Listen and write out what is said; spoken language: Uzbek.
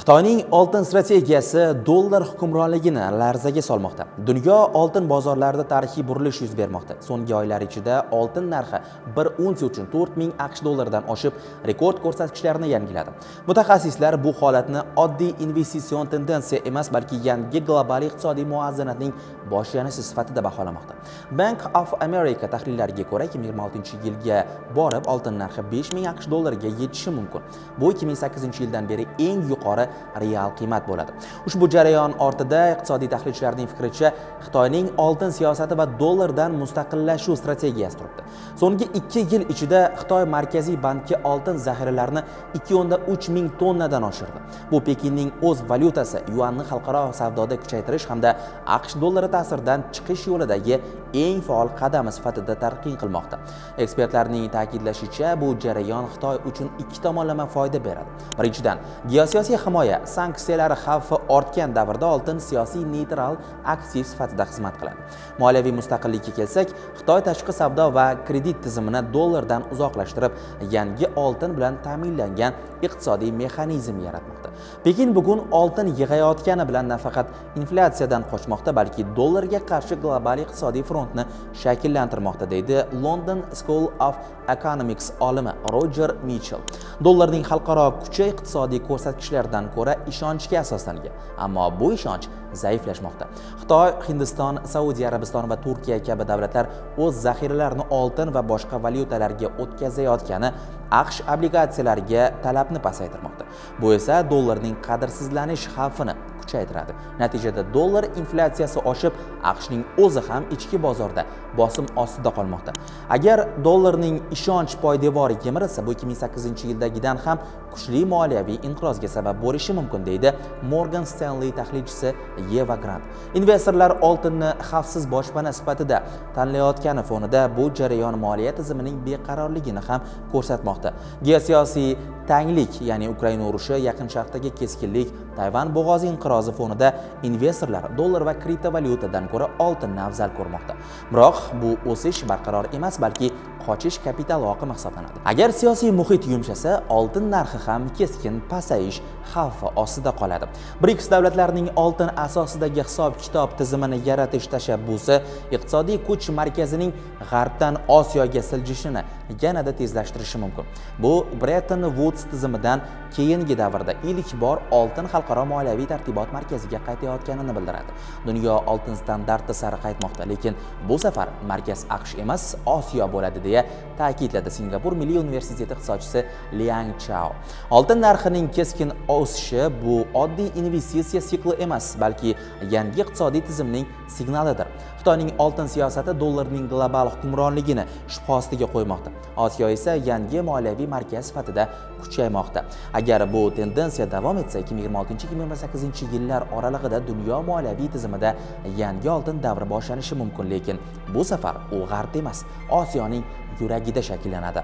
Xitoyning oltin strategiyasi dollar hukmronligini larzaga solmoqda. Dunyo oltin bozorlarida tarixiy burilish yuz bermoqda. So'nggi oylar ichida oltin narxi 1 unsiya uchun 4000 AQSh dollaridan oshib, rekord ko'rsatkichlarni yangiladi. Mutaxassislar bu holatni oddiy investitsion tendensiya emas, balki yangi global iqtisodiy muvozanatning boshlanishi sifatida baholamoqda. Bank of America tahlillariga ko'ra, 2026-yilga borib oltin narxi 5000 AQSh dollariga yetishi mumkin. Bu 2008-yildan beri eng yuqori real qiymat bo'ladi. Ushbu jarayon ortida iqtisodiy tahlilchilarning fikricha, Xitoyning oltin siyosati va dollardan mustaqillashuv strategiyasi turibdi. So'nggi 2 yil ichida Xitoy Markaziy banki oltin zaxiralarini 2,3 ming tonnadan oshirdi. Bu Pekinning o'z valyutasi yuanni xalqaro savdoda kuchaytirish hamda AQSh dollari ta'siridan chiqish yo'lidagi eng faol qadam sifatida talqin qilmoqda. Ekspertlarning ta'kidlashicha, bu jarayon Xitoy uchun ikki tomonlama foyda beradi. Birinchidan, geosiyosiy himoya sanksiyalari xavfi ortgan davrda oltin siyosiy neytral aktiv sifatida xizmat qiladi. Moliyaviy mustaqillikka kelsak, Xitoy tashqi savdo va kredit tizimini dollardan uzoqlashtirib, yangi oltin bilan ta'minlangan iqtisodiy mexanizm yaratmoqda. Pekin bugun oltin yig'ayotgani bilan nafaqat inflyatsiyadan qochmoqda, balki dollarga qarshi global iqtisodiy frontni shakllantirmoqda, deydi London School of Economics olimi Roger Mitchell. Dollarning xalqaro kuchi iqtisodiy ko'rsatkichlardan ko'ra ishonchga asoslangan, ammo bu ishonch zaiflashmoqda. Xitoy, Hindiston, Saudiya Arabistoni va Turkiya kabi davlatlar o'z zaxiralarini oltin va boshqa valyutalarga o'tkazayotgani AQSh obligatsiyalariga talabni pasaytirmoqda. Bu esa dollarning qadrsizlanish xavfini kuchaytiradi. Natijada dollar inflyatsiyasi oshib, AQShning o'zi ham ichki bozorda bosim ostida qolmoqda. Agar dollarning ishonch poydevori yemirilsa, bu 2008-yildagidan ham kuchli moliyaviy inqirozga sabab bo'lishi mumkin, deydi Morgan Stanley tahlilchisi Eva Grant. Investorlar oltinni xavfsiz boshpana sifatida tanlayotgani fonida bu jarayon moliya tizimining beqarorligini ham ko'rsatmoqda. Geosiyosiy tanglik, ya'ni Ukraina urushi, Yaqin Sharqdagi keskinlik, Tayvan bo'g'ozi inqirozi fonida investorlar dollar va kriptovalyutadan ko'ra oltinni afzal ko'rmoqda. Biroq bu o'sish barqaror emas, balki qochish kapital oqimi hisoblanadi. Agar siyosiy muhit yumshasa, oltin narxi ham keskin pasayish xavfi ostida qoladi. BRICS davlatlarining oltin asosidagi hisob-kitob tizimini yaratish tashabbusi iqtisodiy kuch markazining g'arbdan Osiyoga siljishini yanada tezlashtirishi mumkin. Bu Bretton Woods tizimidan keyingi davrda ilk bor oltin xalqaro moliyaviy tartibot markaziga qaytayotganini bildiradi. Dunyo oltin standarti sari qaytmoqda, lekin bu safar markaz AQSh emas, Osiyo bo'ladi, deya ta'kidladi Singapur Milliy universiteti iqtisodchisi Liang Chao. Oltin narxining keskin o'sishi bu oddiy investitsiya sikli emas, balki yangi iqtisodiy tizimning signalidir. Xitoyning oltin siyosati dollarning global hukmronligini shubha ostiga qo'ymoqda. Osiyo esa yangi moliyaviy markaz sifatida kuchaymoqda. Agar bu tendensiya davom etsa, 2026-2028-yillar oralig'ida dunyo moliyaviy tizimida yangi oltin davri boshlanishi mumkin, lekin bu safar u g'arbda emas, Osiyoning yuragida shakllanadi.